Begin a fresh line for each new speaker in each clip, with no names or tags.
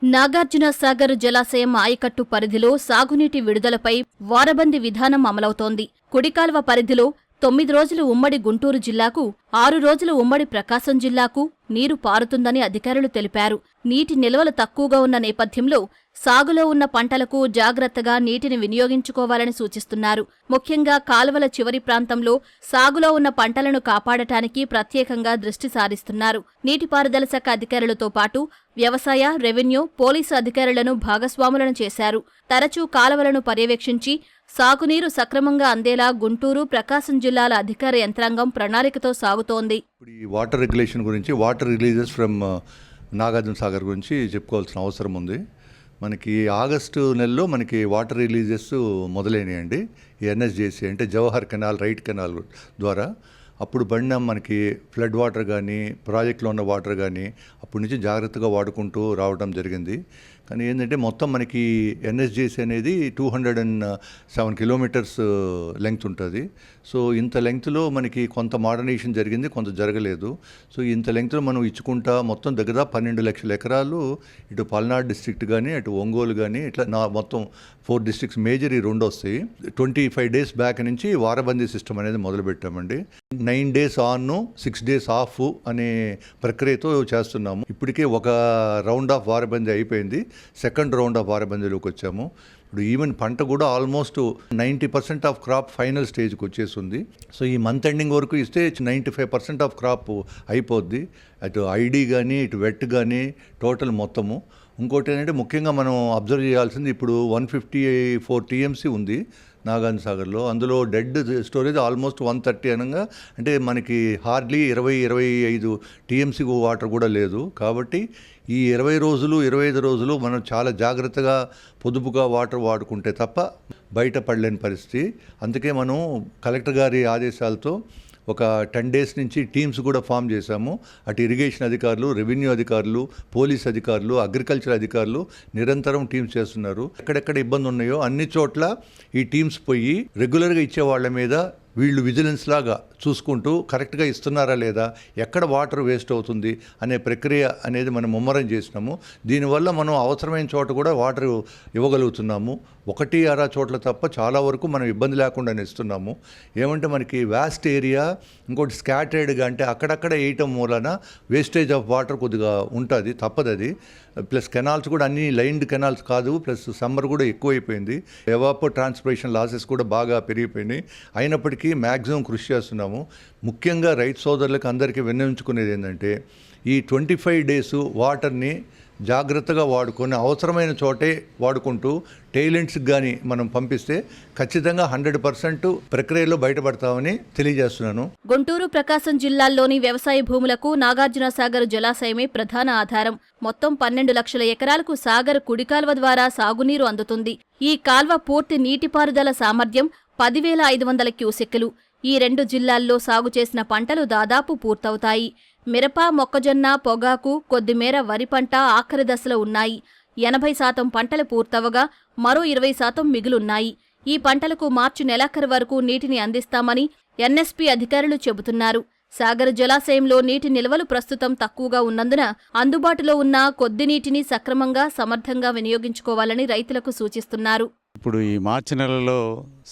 నాగార్జున సాగర్ జలాశయం ఆయకట్టు పరిధిలో సాగునీటి విడుదలపై వారబందీ విధానం అమలవుతోంది. కుడికాల్వ పరిధిలో 9 రోజులు ఉమ్మడి గుంటూరు జిల్లాకు, 6 రోజులు ఉమ్మడి ప్రకాశం జిల్లాకు నీరు పారుతుందని అధికారులు తెలిపారు. నీటి నిల్వలు తక్కువగా ఉన్న నేపథ్యంలో సాగులో ఉన్న పంటలకు జాగ్రత్తగా నీటిని వినియోగించుకోవాలని సూచిస్తున్నారు. ముఖ్యంగా కాలువల చివరి ప్రాంతంలో సాగులో ఉన్న పంటలను కాపాడటానికి ప్రత్యేకంగా దృష్టి సారిస్తున్నారు. నీటిపారుదల శాఖ అధికారులతో పాటు వ్యవసాయ, రెవెన్యూ, పోలీసు అధికారులను భాగస్వాములను చేశారు. తరచూ కాలువలను పర్యవేక్షించి సాగునీరు సక్రమంగా అందేలా గుంటూరు, ప్రకాశం జిల్లాల అధికార యంత్రాంగం ప్రణాళికతో సాగుతోంది.
ఇప్పుడు ఈ వాటర్ రెగ్యులేషన్ గురించి, water releases from Nagarjuna Sagar గురించి చెప్పుకోవాల్సిన అవసరం ఉంది. మనకి ఆగస్టు నెలలో మనకి వాటర్ రిలీజెస్ మొదలైనాయండి. ఈ ఎన్ఎస్జేసీ అంటే జవహర్ కెనాల్, రైట్ కెనాల్ ద్వారా అప్పుడు పడిన మనకి ఫ్లడ్ వాటర్ కానీ, ప్రాజెక్టులో ఉన్న వాటర్ కానీ అప్పటి నుంచి జాగ్రత్తగా వాడుకుంటూ రావడం జరిగింది. కానీ ఏంటంటే మొత్తం మనకి ఎన్ఎస్జేసీ అనేది 207 కిలోమీటర్స్ లెంగ్త్ ఉంటుంది. సో ఇంత లెంగ్త్లో మనకి కొంత మోడర్నైజేషన్ జరిగింది, కొంత జరగలేదు. సో ఇంత లెంగ్త్లో మనం ఇచ్చుకుంటా మొత్తం దగ్గర 12 లక్షల ఎకరాలు ఇటు పల్నాడు డిస్ట్రిక్ట్ కానీ, అటు ఒంగోలు కానీ, ఇట్లా మొత్తం 4 డిస్ట్రిక్ట్స్ మేజర్ ఈ 2 వస్తాయి. 25 డేస్ బ్యాక్ నుంచి వారబందీ సిస్టమ్ అనేది మొదలుపెట్టామండి. 9 డేస్ ఆన్, 6 డేస్ ఆఫ్ అనే ప్రక్రియతో చేస్తున్నాము. ఇప్పటికే ఒక రౌండ్ ఆఫ్ వారబందీ అయిపోయింది, సెకండ్ రౌండ్ ఆఫ్ వారబందీలోకి వచ్చాము. ఇప్పుడు ఈవెన్ పంట కూడా ఆల్మోస్ట్ 90% ఆఫ్ క్రాప్ ఫైనల్ స్టేజ్కి వచ్చేస్తుంది. సో ఈ మంత్ ఎండింగ్ వరకు ఇస్తే 95% ఆఫ్ క్రాప్ అయిపోద్ది. అటు ఐడి కానీ, ఇటు వెట్ కానీ, టోటల్ మొత్తము. ఇంకోటి ఏంటంటే ముఖ్యంగా మనం అబ్జర్వ్ చేయాల్సింది, ఇప్పుడు 154 టీఎంసీ ఉంది నాగార్జున సాగర్లో. అందులో డెడ్ స్టోరేజ్ ఆల్మోస్ట్ 130 అనగా, అంటే మనకి హార్డ్లీ 20-25 టీఎంసీ వాటర్ కూడా లేదు. కాబట్టి ఈ 20 రోజులు 25 రోజులు మనం చాలా జాగ్రత్తగా పొదుపుగా వాటర్ వాడుకుంటే తప్ప బయట పడలేని పరిస్థితి. అందుకే మనం కలెక్టర్ గారి ఆదేశాలతో ఒక 10 డేస్ నుంచి టీమ్స్ కూడా ఫామ్ చేశాము. అటు ఇరిగేషన్ అధికారులు, రెవెన్యూ అధికారులు, పోలీస్ అధికారులు, అగ్రికల్చర్ అధికారులు నిరంతరం టీమ్స్ చేస్తున్నారు. ఎక్కడెక్కడ ఇబ్బంది ఉన్నాయో అన్ని చోట్ల ఈ టీమ్స్ పోయి రెగ్యులర్గా ఇచ్చే వాళ్ళ మీద వీళ్ళు విజిలెన్స్ లాగా చూసుకుంటూ కరెక్ట్గా ఇస్తున్నారా లేదా, ఎక్కడ వాటర్ వేస్ట్ అవుతుంది అనే ప్రక్రియ అనేది మనం ముమ్మరం చేసినాము. దీనివల్ల మనం అవసరమైన చోట కూడా వాటర్ ఇవ్వగలుగుతున్నాము. 1-6 చోట్ల తప్ప చాలా వరకు మనం ఇబ్బంది లేకుండా ఇస్తున్నాము. ఏమంటే మనకి వాస్ట్ ఏరియా, ఇంకోటి స్కాటర్డ్గా, అంటే అక్కడక్కడ వేయటం మూలన వేస్టేజ్ ఆఫ్ వాటర్ కొద్దిగా ఉంటుంది, తప్పదు అది. ప్లస్ కెనాల్స్ కూడా అన్ని లైన్డ్ కెనాల్స్ కాదు, ప్లస్ సమ్మర్ కూడా ఎక్కువైపోయింది. ఎవాపో ట్రాన్స్పిరేషన్ లాసెస్ కూడా బాగా పెరిగిపోయినాయి. అయినప్పటికీ మ్యాక్సిమం కృషి చేస్తున్నాము. ముఖ్యంగా రైతు సోదరులకు అందరికీ విన్నవించుకునేది ఏంటంటే, ఈ 25 డేస్ వాటర్ని జాగ్రత్తగా వాడుకొని అవసరమైన చోటే వాడుకుంటూ టైలెంట్స్కి కానీ మనం పంపిస్తే ఖచ్చితంగా 100% ప్రక్రియలో బయటపడతామని తెలియజేస్తున్నాను.
గుంటూరు, ప్రకాశం జిల్లాల్లోని వ్యవసాయ భూములకు నాగార్జున సాగర్ జలాశయమే ప్రధాన ఆధారం. మొత్తం 12 లక్షల ఎకరాలకు సాగర్ కుడికాల్వ ద్వారా సాగునీరు అందుతుంది. ఈ కాల్వ పూర్తి నీటిపారుదల సామర్థ్యం 10,500 క్యూసెక్కులు. ఈ 2 జిల్లాల్లో సాగు చేసిన పంటలు దాదాపు పూర్తవుతాయి. మిరప, మొక్కజొన్న, పొగాకు, కొద్దిమేర వరి పంట ఆఖరి దశలో ఉన్నాయి. 80% పంటలు పూర్తవగా మరో 20% మిగులున్నాయి. ఈ పంటలకు మార్చి నెలాఖరు వరకు నీటిని అందిస్తామని ఎన్ఎస్పీ అధికారులు చెబుతున్నారు. సాగర్ జలాశయంలో నీటి నిల్వలు ప్రస్తుతం తక్కువగా ఉన్నందున అందుబాటులో ఉన్న కొద్ది నీటిని సక్రమంగా, సమర్థంగా వినియోగించుకోవాలని రైతులకు సూచిస్తున్నారు.
ఇప్పుడు ఈ మార్చి నెలలో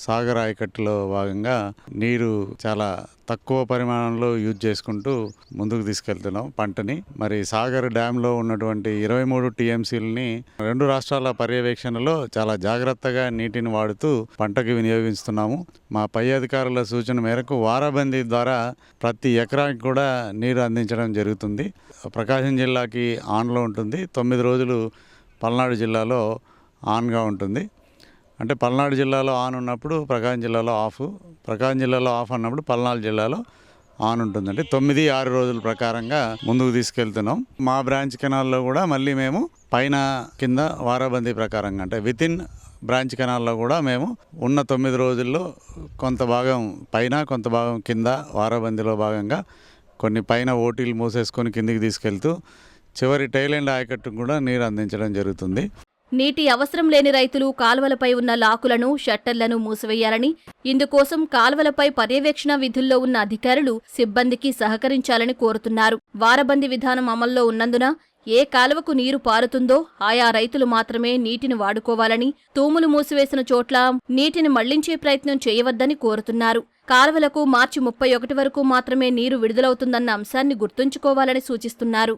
సాగర్ ఆయకట్టులో భాగంగా నీరు చాలా తక్కువ పరిమాణంలో యూజ్ చేసుకుంటూ ముందుకు తీసుకెళ్తున్నాం పంటని. మరి సాగర్ డ్యాంలో ఉన్నటువంటి 23 టీఎంసీలని 2 రాష్ట్రాల పర్యవేక్షణలో చాలా జాగ్రత్తగా నీటిని వాడుతూ పంటకు వినియోగిస్తున్నాము. మా పై అధికారుల సూచన మేరకు వారాబందీ ద్వారా ప్రతి ఎకరానికి కూడా నీరు అందించడం జరుగుతుంది. ప్రకాశం జిల్లాకి ఆన్లో ఉంటుంది, 9 రోజులు పల్నాడు జిల్లాలో ఆన్గా ఉంటుంది. అంటే పల్నాడు జిల్లాలో ఆన్ ఉన్నప్పుడు ప్రకాశం జిల్లాలో ఆఫ్, ప్రకాశం జిల్లాలో ఆఫ్ అన్నప్పుడు పల్నాడు జిల్లాలో ఆన్ ఉంటుందంటే 9-6 రోజుల ప్రకారంగా ముందుకు తీసుకెళ్తున్నాం. మా బ్రాంచ్ కెనాల్లో కూడా మళ్ళీ మేము పైన కింద వారాబందీ ప్రకారంగా, అంటే వితిన్ బ్రాంచ్ కెనాల్లో కూడా మేము ఉన్న 9 రోజుల్లో కొంత భాగం పైన, కొంత భాగం కింద వారాబందీలో భాగంగా కొన్ని పైన ఓటీలు మూసేసుకొని కిందికి తీసుకెళ్తూ చివరి టైలెండ్ ఆయకట్టుకు కూడా నీరు అందించడం జరుగుతుంది.
నీటి అవసరం లేని రైతులు కాల్వలపై ఉన్న లాకులను, షట్టర్లను మూసివేయాలని, ఇందుకోసం కాల్వలపై పర్యవేక్షణ విధుల్లో ఉన్న అధికారులు, సిబ్బందికి సహకరించాలని కోరుతున్నారు. వారబందీ విధానం అమల్లో ఉన్నందున ఏ కాలువకు నీరు పారుతుందో ఆయా రైతులు మాత్రమే నీటిని వాడుకోవాలని, తూములు మూసివేసిన చోట్ల నీటిని మళ్లించే ప్రయత్నం చేయవద్దని కోరుతున్నారు. కాలువలకు మార్చి 31 వరకు మాత్రమే నీరు విడుదలవుతుందన్న అంశాన్ని గుర్తుంచుకోవాలని సూచిస్తున్నారు.